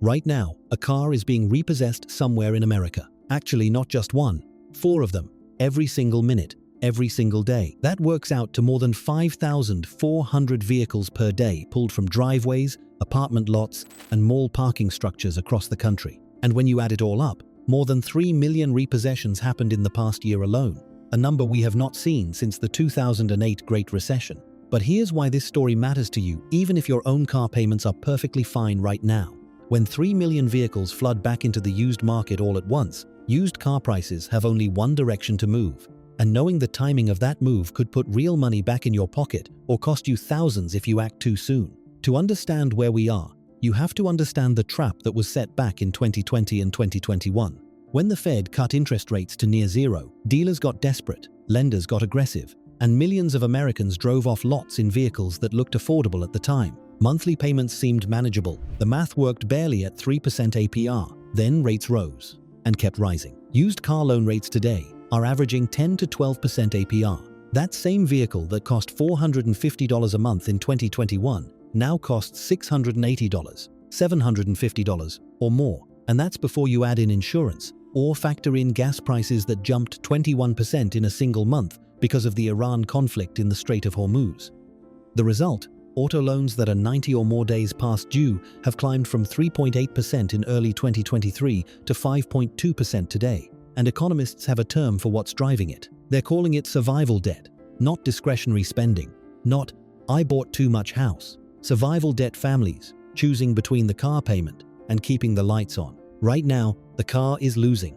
Right now, a car is being repossessed somewhere in America. Actually, not just one, 4 of them, every single minute, every single day. That works out to more than 5,400 vehicles per day pulled from driveways, apartment lots, and mall parking structures across the country. And when you add it all up, more than 3 million repossessions happened in the past year alone, a number we have not seen since the 2008 Great Recession. But here's why this story matters to you, even if your own car payments are perfectly fine right now. When 3 million vehicles flood back into the used market all at once, used car prices have only one direction to move. And knowing the timing of that move could put real money back in your pocket or cost you thousands if you act too soon. To understand where we are, you have to understand the trap that was set back in 2020 and 2021. When the Fed cut interest rates to near zero, dealers got desperate, lenders got aggressive, and millions of Americans drove off lots in vehicles that looked affordable at the time. Monthly payments seemed manageable. The math worked barely at 3% APR. Then rates rose and kept rising. Used car loan rates today are averaging 10 to 12% APR. That same vehicle that cost $450 a month in 2021 now costs $680, $750 or more. And that's before you add in insurance or factor in gas prices that jumped 21% in a single month because of the Iran conflict in the Strait of Hormuz. The result? Auto loans that are 90 or more days past due have climbed from 3.8% in early 2023 to 5.2% today. And economists have a term for what's driving it. They're calling it survival debt, not discretionary spending, not "I bought too much house." Survival debt families, choosing between the car payment and keeping the lights on. Right now, the car is losing.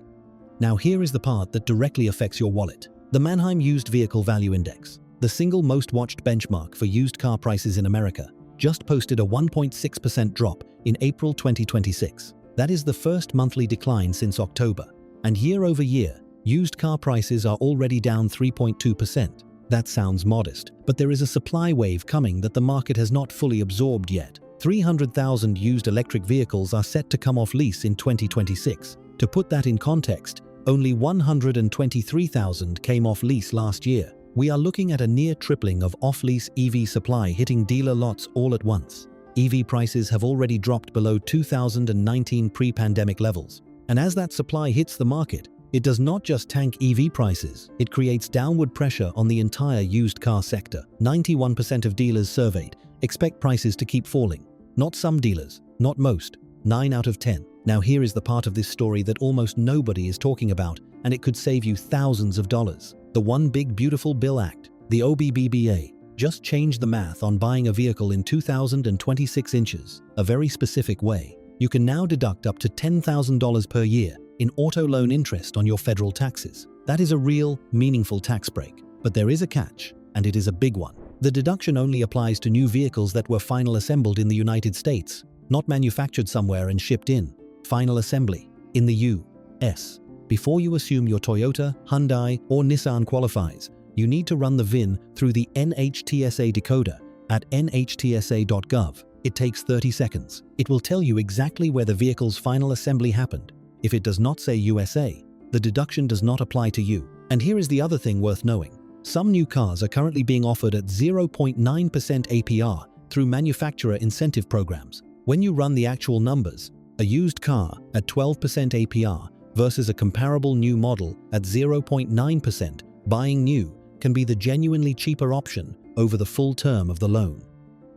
Now here is the part that directly affects your wallet. The Manheim Used Vehicle Value Index, the single most watched benchmark for used car prices in America, just posted a 1.6% drop in April 2026. That is the first monthly decline since October. And year over year, used car prices are already down 3.2%. That sounds modest, but there is a supply wave coming that the market has not fully absorbed yet. 300,000 used electric vehicles are set to come off lease in 2026. To put that in context, only 123,000 came off lease last year. We are looking at a near tripling of off-lease EV supply hitting dealer lots all at once. EV prices have already dropped below 2019 pre-pandemic levels. And as that supply hits the market, it does not just tank EV prices, it creates downward pressure on the entire used car sector. 91% of dealers surveyed expect prices to keep falling. Not some dealers, not most, 9 out of 10. Now here is the part of this story that almost nobody is talking about, and it could save you thousands of dollars. The One Big Beautiful Bill Act, the OBBBA, just changed the math on buying a vehicle in 2026 inches, a very specific way. You can now deduct up to $10,000 per year in auto loan interest on your federal taxes. That is a real, meaningful tax break. But there is a catch, and it is a big one. The deduction only applies to new vehicles that were final assembled in the United States, not manufactured somewhere and shipped in. Final assembly in the U.S. Before you assume your Toyota, Hyundai, or Nissan qualifies, you need to run the VIN through the NHTSA decoder at nhtsa.gov. It takes 30 seconds. It will tell you exactly where the vehicle's final assembly happened. If it does not say USA, the deduction does not apply to you. And here is the other thing worth knowing. Some new cars are currently being offered at 0.9% APR through manufacturer incentive programs. When you run the actual numbers, a used car at 12% APR versus a comparable new model at 0.9%, buying new can be the genuinely cheaper option over the full term of the loan.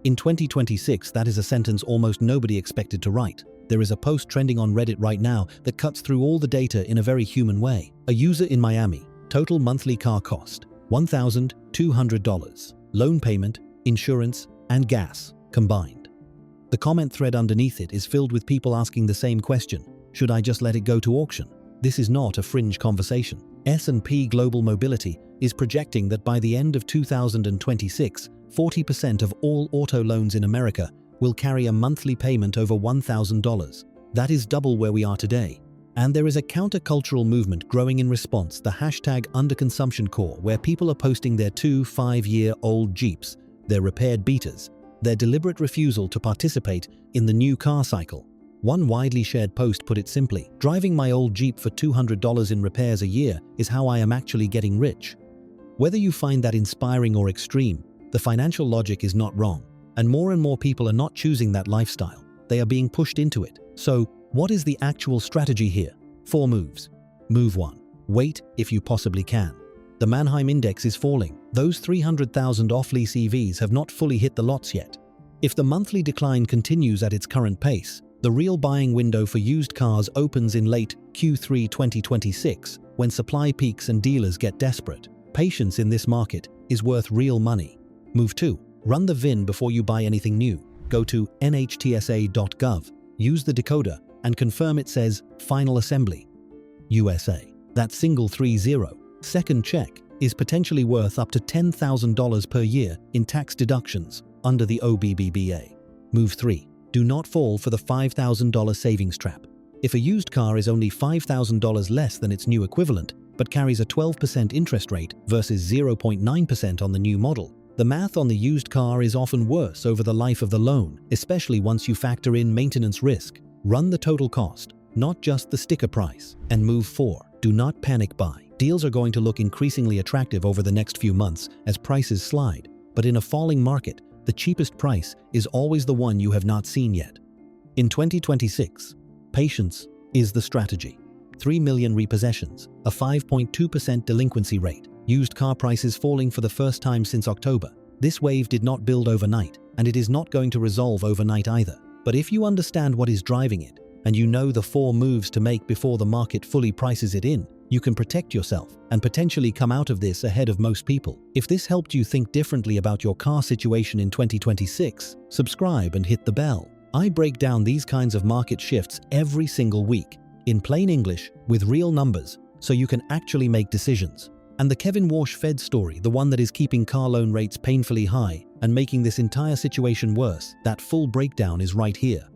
In 2026, that is a sentence almost nobody expected to write. There is a post trending on Reddit right now that cuts through all the data in a very human way. A user in Miami, total monthly car cost, $1,200. Loan payment, insurance, and gas combined. The comment thread underneath it is filled with people asking the same question. Should I just let it go to auction? This is not a fringe conversation. S&P Global Mobility is projecting that by the end of 2026, 40% of all auto loans in America will carry a monthly payment over $1,000. That is double where we are today. And there is a countercultural movement growing in response, the hashtag underconsumption core, where people are posting their 2-5-year-old Jeeps, their repaired beaters, their deliberate refusal to participate in the new car cycle. One widely shared post put it simply, driving my old Jeep for $200 in repairs a year is how I am actually getting rich. Whether you find that inspiring or extreme, the financial logic is not wrong, and more people are not choosing that lifestyle. They are being pushed into it. So, what is the actual strategy here? 4 moves. Move 1. Wait if you possibly can. The Manheim Index is falling. Those 300,000 off-lease EVs have not fully hit the lots yet. If the monthly decline continues at its current pace, the real buying window for used cars opens in late Q3 2026, when supply peaks and dealers get desperate. Patience in this market is worth real money. Move 2. Run the VIN before you buy anything new. Go to nhtsa.gov, use the decoder, and confirm it says Final Assembly, USA. That single 30 second check is potentially worth up to $10,000 per year in tax deductions under the OBBBA. Move 3. Do not fall for the $5,000 savings trap. If a used car is only $5,000 less than its new equivalent, but carries a 12% interest rate versus 0.9% on the new model, the math on the used car is often worse over the life of the loan, especially once you factor in maintenance risk. Run the total cost, not just the sticker price. And move 4. Do not panic buy. Deals are going to look increasingly attractive over the next few months as prices slide, but in a falling market, the cheapest price is always the one you have not seen yet. In 2026, patience is the strategy. 3 million repossessions, a 5.2% delinquency rate, used car prices falling for the first time since October. This wave did not build overnight, and it is not going to resolve overnight either. But if you understand what is driving it, and you know the 4 moves to make before the market fully prices it in, you can protect yourself and potentially come out of this ahead of most people. If this helped you think differently about your car situation in 2026, subscribe and hit the bell. I break down these kinds of market shifts every single week, in plain English with real numbers, so you can actually make decisions. And the Kevin Warsh Fed story, the one that is keeping car loan rates painfully high and making this entire situation worse, that full breakdown is right here.